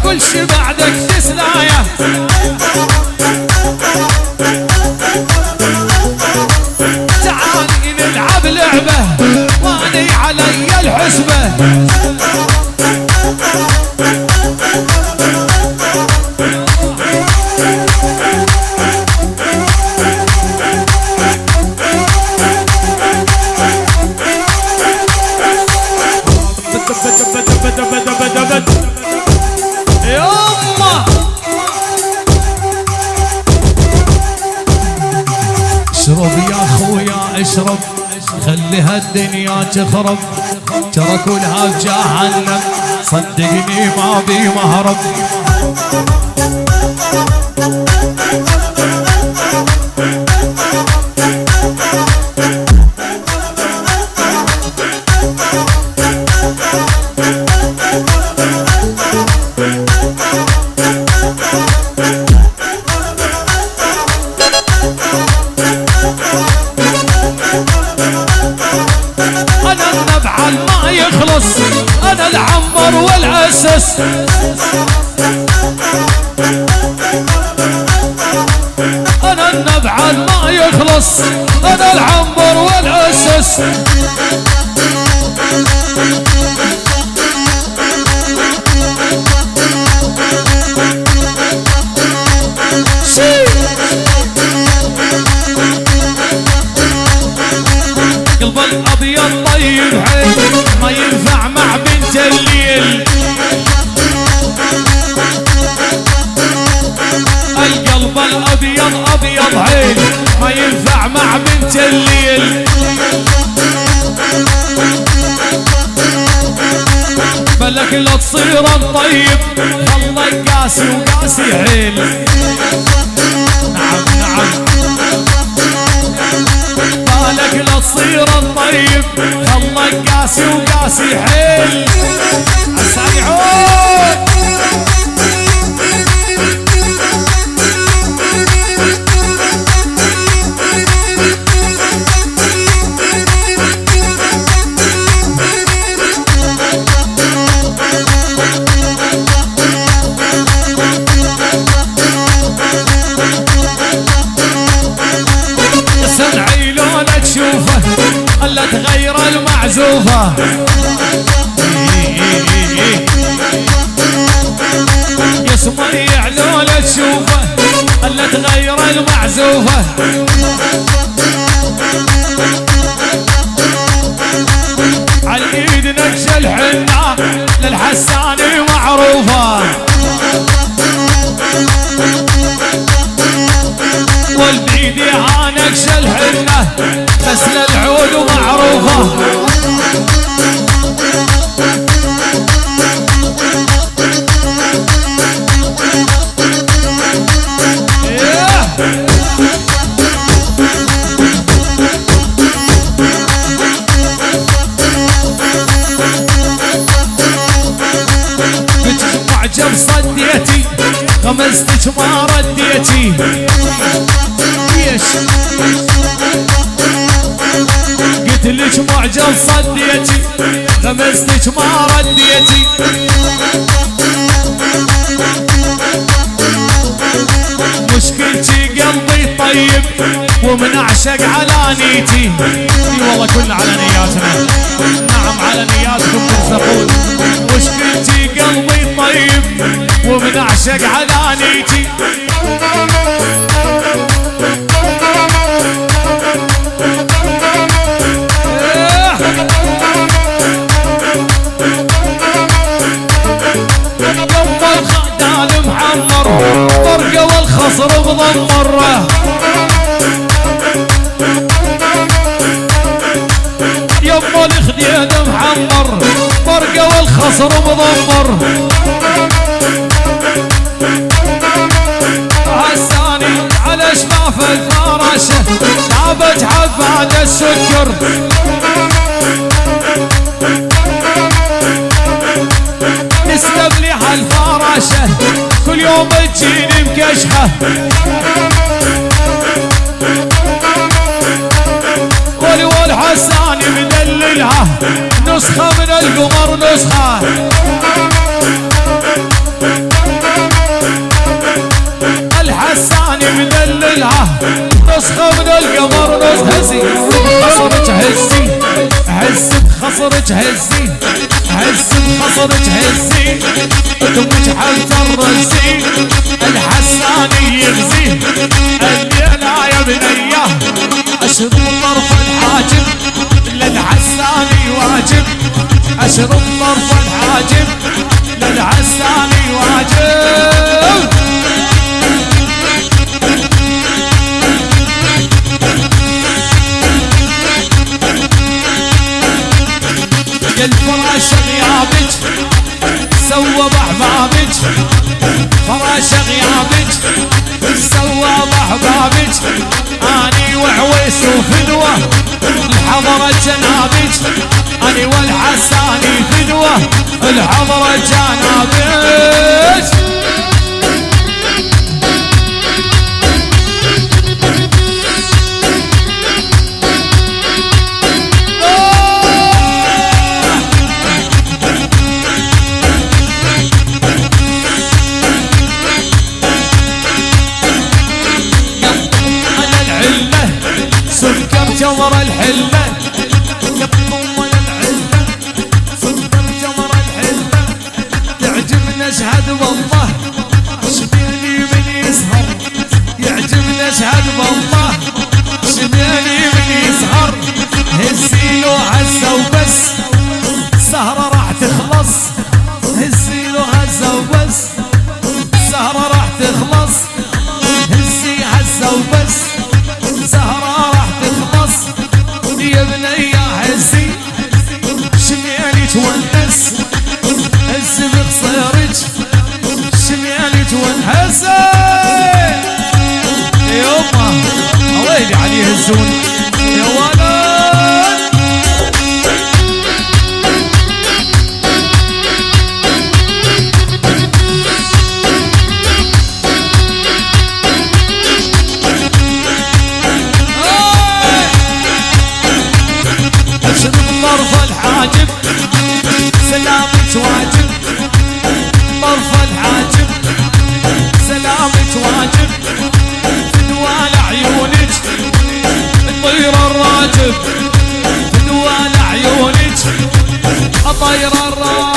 كل شي بعدك تسلايا. تعالي نلعب لعبة واني علي الحسبة. يما اشرب يا خويا اشرب، خلي هالدنيا تخرب، تركوا لها بجهنم صدقني ما بي مهرب. أنا النبع ما يخلص، أنا العنبر والعسس. أنا النبع ما يخلص، أنا العنبر والعسس. قلب الأبيض طيب حيل ما ينفع مع بنت الليل. القلب الأبيض أبيض حيل ما ينفع مع بنت الليل. بلك لا تصير طيب خلك قاسي وقاسي حيل. نعم نعم بالك لا تصير طيب خلك قاسي وقاسي حيل. عساني عود سمعي لولا تشوفه الا تغير المعزوفة. يسمع لولا تشوفه الا تغير المعزوفة. عاليد نكش الحنة للحساني معروفة، والبيدي نكش الحنة بس للعود معروفة. معجب صديتي غمزتك ما رديتي. ليش قلت لك معجب صديتي غمزتك ما رديتي. مشكلتي قلبي طيب ومن اعشق على نيتي. اي والله كلنا على نياتنا. نعم على نياتكم ترزقون. مشكلتي قلبي طيب ومن اعشق على نيتي. يما الخدال محمر طرقه والخصر بضمره. يما الخديد محمر طرقه والخصر بضمر. عساني على شفاف الفراشة لابت حفاد السكر. تسلم لي هالفراشة كل يوم تجيني مكشحة. والحساني مدللها نسخة من القمر نسخة. بخصرك هزي هز بخصرك هزي دمك حلت الرزي الحساني يغزي الليلة يا بنيه اشرب طرف الحاجب للحساني واجب اشرب طرف الحاجب للحساني واجب الفراش غيابك سوى باحبابك فراش غيابك سوى باحبابك اني وعويس وفدوه الحضرة جنابك اني والحساني فدوه الحضرة جنابك جمر الحلة يطمن العلة صدر جمر الحلة تعجبنا اشهد والله شبيلي من يسهر يعجبنا اشهد والله شبيلي من يسهر هزيلو هزة وبس سهرة راح تخلص هزيلو هزة وبس سهرة راح تخلص هزي هزة وبس سهرة راح تخلص يا بنية هزي شميالي تونس هز بخصيرك شميالي تونس يوما ويلي علي هزون يا ولد طرف الحاجب سلامك واجب طرف الحاجب سلامك واجب فدوان عيونك طير الراجب فدوان عيونك طير الراجب